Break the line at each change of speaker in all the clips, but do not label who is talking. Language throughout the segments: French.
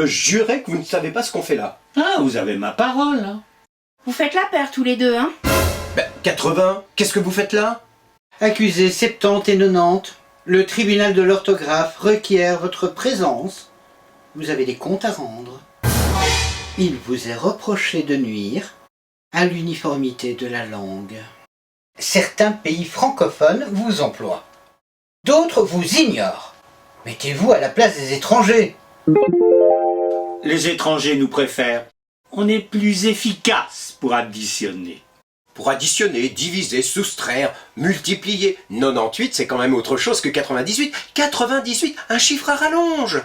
jurer que vous ne savez pas ce qu'on fait là.
Ah, vous avez ma parole, hein.
Vous faites la paire tous les deux, hein?
80, qu'est-ce que vous faites là?
Accusés 70 et 90, le tribunal de l'orthographe requiert votre présence. Vous avez des comptes à rendre. Il vous est reproché de nuire à l'uniformité de la langue. Certains pays francophones vous emploient. D'autres vous ignorent. Mettez-vous à la place des étrangers.
Les étrangers nous préfèrent. On est plus efficace pour additionner.
Pour additionner, diviser, soustraire, multiplier. 98, c'est quand même autre chose que 98. 98, un chiffre à rallonge.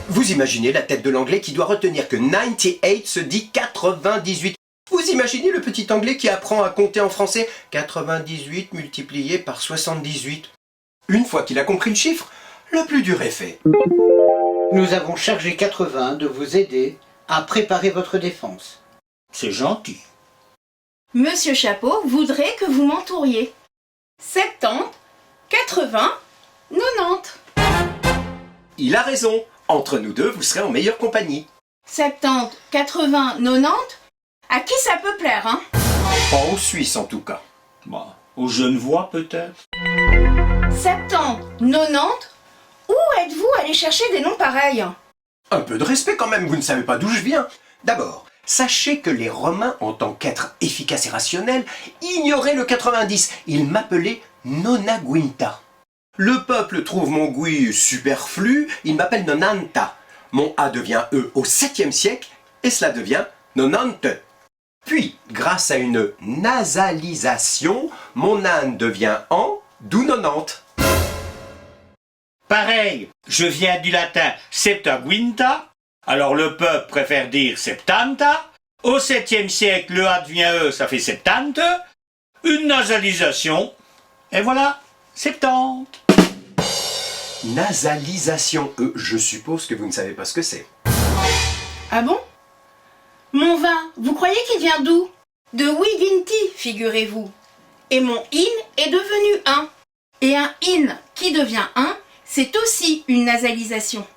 Vous imaginez la tête de l'anglais qui doit retenir que 98 se dit 98. Vous imaginez le petit anglais qui apprend à compter en français 98 multiplié par 78. Une fois qu'il a compris le chiffre, le plus dur est fait.
Nous avons chargé 80 de vous aider à préparer votre défense.
C'est gentil.
Monsieur Chapeau voudrait que vous m'entouriez. 70, 80, 90.
Il a raison. Entre nous deux, vous serez en meilleure compagnie.
70, 80, 90. À qui ça peut plaire, hein?
Pas aux Suisses en tout cas.
Bon, aux Genevois peut-être.
70, 90. Où êtes-vous allé chercher des noms pareils?
Un peu de respect quand même, vous ne savez pas d'où je viens. D'abord, sachez que les Romains, en tant qu'êtres efficaces et rationnels, ignoraient le 90. Ils m'appelaient Nonaguinta. Le peuple trouve mon gui superflu, il m'appelle Nonanta. Mon A devient E au 7e siècle, et cela devient Nonante. Puis, grâce à une nasalisation, mon âne devient an, d'où 90.
Pareil, je viens du latin Septuaginta, alors le peuple préfère dire Septanta. Au 7e siècle, le A devient E, ça fait septante. Une nasalisation, et voilà, 70.
Nasalisation E, je suppose que vous ne savez pas ce que c'est.
Ah bon? Mon vin, vous croyez qu'il vient d'où? De Wiginti, figurez-vous. Et mon in est devenu un. Et un in qui devient un, c'est aussi une nasalisation.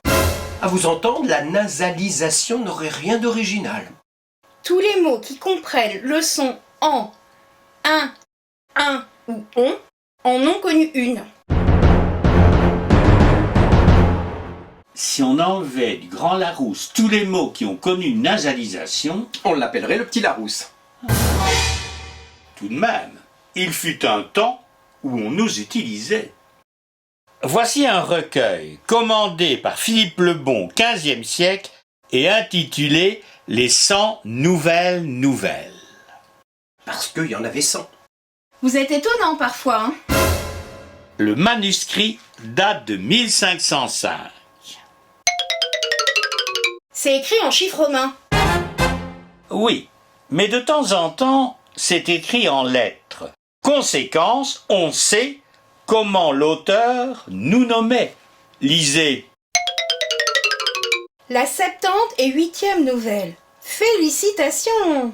À vous entendre, la nasalisation n'aurait rien d'original.
Tous les mots qui comprennent le son en, un ou on en ont connu une.
Si on enlevait du Grand Larousse tous les mots qui ont connu une nasalisation,
On l'appellerait le petit Larousse.
tout de même, il fut un temps où on nous utilisait. Voici un recueil commandé par Philippe le Bon, XVe siècle, et intitulé « Les 100 nouvelles nouvelles ».
Parce qu'il y en avait 100.
Vous êtes étonnant parfois, hein?
Le manuscrit date de 1505.
C'est écrit en chiffres romains.
Oui, mais de temps en temps, c'est écrit en lettres. Conséquence, on sait comment l'auteur nous nommait. Lisez.
La 78e nouvelle. Félicitations!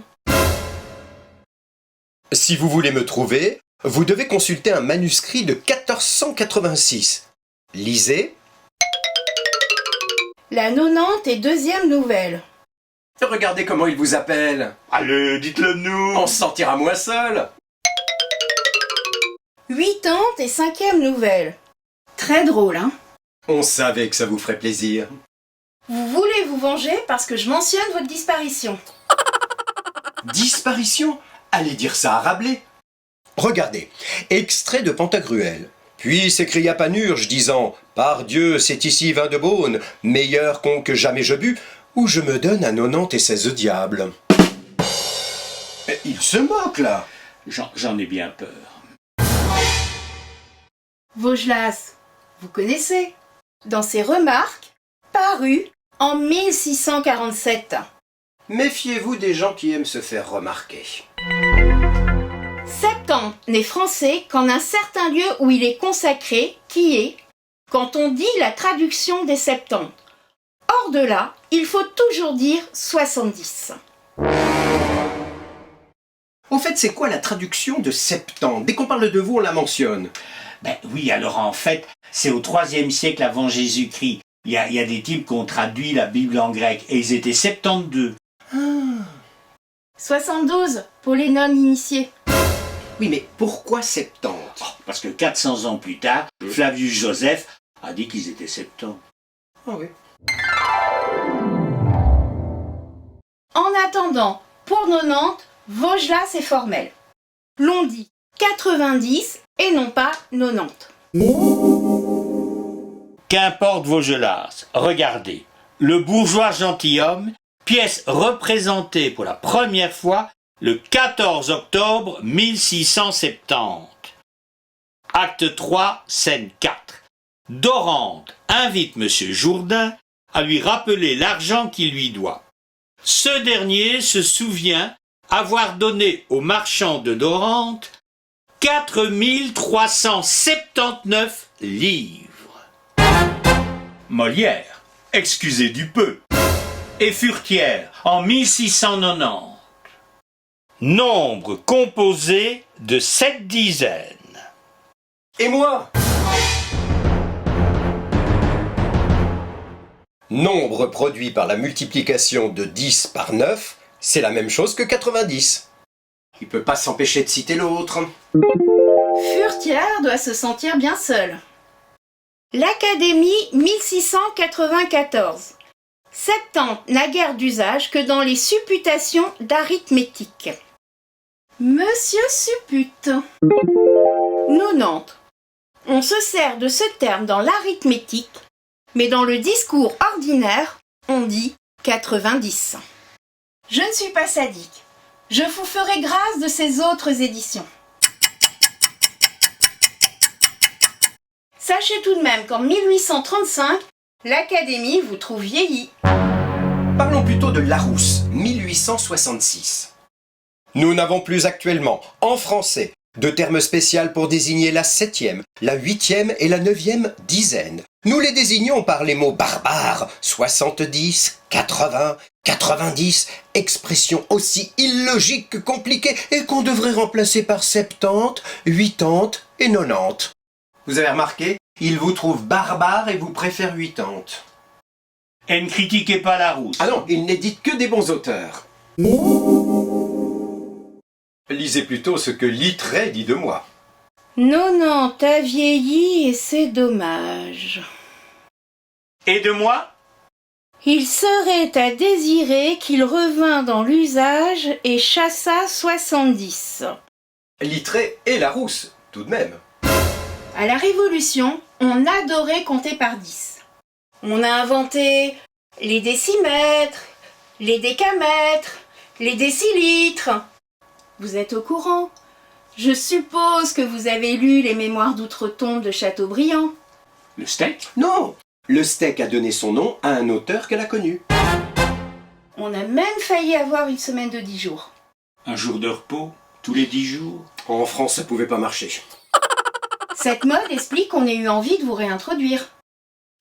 Si vous voulez me trouver, vous devez consulter un manuscrit de 1486. Lisez.
La 92e nouvelle.
Regardez comment il vous appelle.
Allez, dites-le nous.
On se sentira moins seul.
85e nouvelle. Très drôle, hein?
On savait que ça vous ferait plaisir.
Vous voulez vous venger parce que je mentionne votre disparition.
Disparition? Allez dire ça à Rabelais. Regardez, extrait de Pantagruel. Puis s'écria Panurge, disant « Par Dieu, c'est ici vin de Beaune, meilleur qu'on que jamais je bus, où je me donne à 96 diables. » Il se moque, là.
J'en ai bien peur.
Vaugelas, vous connaissez, dans ses remarques, parues en 1647.
Méfiez-vous des gens qui aiment se faire remarquer.
Septante n'est français qu'en un certain lieu où il est consacré, qui est, quand on dit la traduction des septante. Hors de là, il faut toujours dire 70.
Au fait, c'est quoi la traduction de septante? Dès qu'on parle de vous, on la mentionne.
Ben oui, alors en fait, c'est au IIIe siècle avant Jésus-Christ Il y a des types qui ont traduit la Bible en grec et ils étaient 72.
72 pour les non-initiés.
Oui, mais pourquoi 70?
Parce que 400 ans plus tard, Flavius Joseph a dit qu'ils étaient 70.
Ah oui.
En attendant, pour 90, Vaugelas est formel. L'on dit 90 et non pas 90.
Qu'importe Vaugelas, regardez, le bourgeois gentilhomme, pièce représentée pour la première fois le 14 octobre 1670. Acte 3, scène 4. Dorante invite M. Jourdain à lui rappeler l'argent qu'il lui doit. Ce dernier se souvient avoir donné au marchand de Dorante 4379 livres. Molière, excusez du peu, et Furetière en 1690. Nombre composé de 7 dizaines.
Et moi? Nombre produit par la multiplication de 10 par 9, c'est la même chose que 90. Il peut pas s'empêcher de citer l'autre.
Furetière doit se sentir bien seul. L'Académie 1694. 70 n'a guère d'usage que dans les supputations d'arithmétique. Monsieur suppute. 90. On se sert de ce terme dans l'arithmétique, mais dans le discours ordinaire, on dit 90. Je ne suis pas sadique. Je vous ferai grâce de ces autres éditions. Sachez tout de même qu'en 1835, l'Académie vous trouve vieilli.
Parlons plutôt de Larousse, 1866. Nous n'avons plus actuellement, en français, de termes spéciaux pour désigner la 7e, la 8e et la 9e dizaine. Nous les désignons par les mots barbares, 70, 80, 90, expressions aussi illogiques que compliquées et qu'on devrait remplacer par 70, 80 et 90. Vous avez remarqué, ils vous trouvent barbares et vous préfèrent 80.
Et ne critiquez pas Larousse.
Ah non, ils n'éditent que des bons auteurs. Lisez plutôt ce que Littré dit de moi.
90 a vieilli et c'est dommage.
Et de moi?
Il serait à désirer qu'il revînt dans l'usage et chassât 70.
Littré et Larousse, tout de même.
À la Révolution, on adorait compter par 10. On a inventé les décimètres, les décamètres, les décilitres. Vous êtes au courant? Je suppose que vous avez lu les Mémoires d'outre-tombe de Chateaubriand.
Le steak?
Non, le steak a donné son nom à un auteur qu'elle a connu.
On a même failli avoir une semaine de 10 jours.
Un jour de repos, tous les 10 jours.
En France, ça pouvait pas marcher.
Cette mode explique qu'on ait eu envie de vous réintroduire.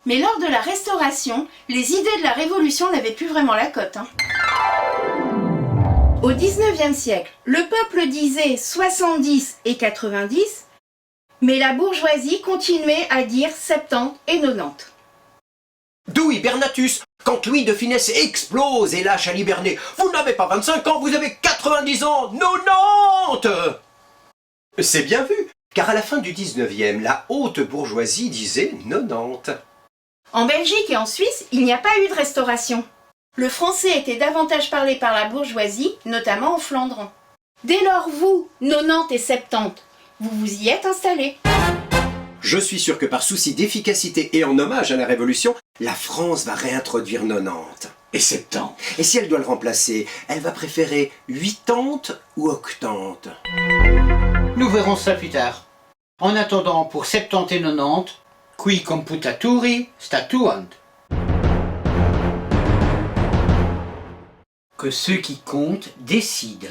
Mais lors de la Restauration, les idées de la Révolution n'avaient plus vraiment la cote. Au XIXe siècle, le peuple disait 70 et 90, mais la bourgeoisie continuait à dire 70 et 90.
D'où Hibernatus, quand Louis de Finesse explose et lâche à l'hiberné. Vous n'avez pas 25 ans, vous avez 90 ans, 90! C'est bien vu, car à la fin du 19e, la haute bourgeoisie disait 90.
En Belgique et en Suisse, il n'y a pas eu de restauration. Le français était davantage parlé par la bourgeoisie, notamment en Flandre. Dès lors, vous, 90 et 70, vous vous y êtes installés.
Je suis sûr que par souci d'efficacité et en hommage à la Révolution, la France va réintroduire 90.
Et 70.
Et si elle doit le remplacer, elle va préférer 80 ou 80.
Nous verrons ça plus tard. En attendant, pour 70 et 90, qui computaturi statuant. Que ceux qui comptent décident.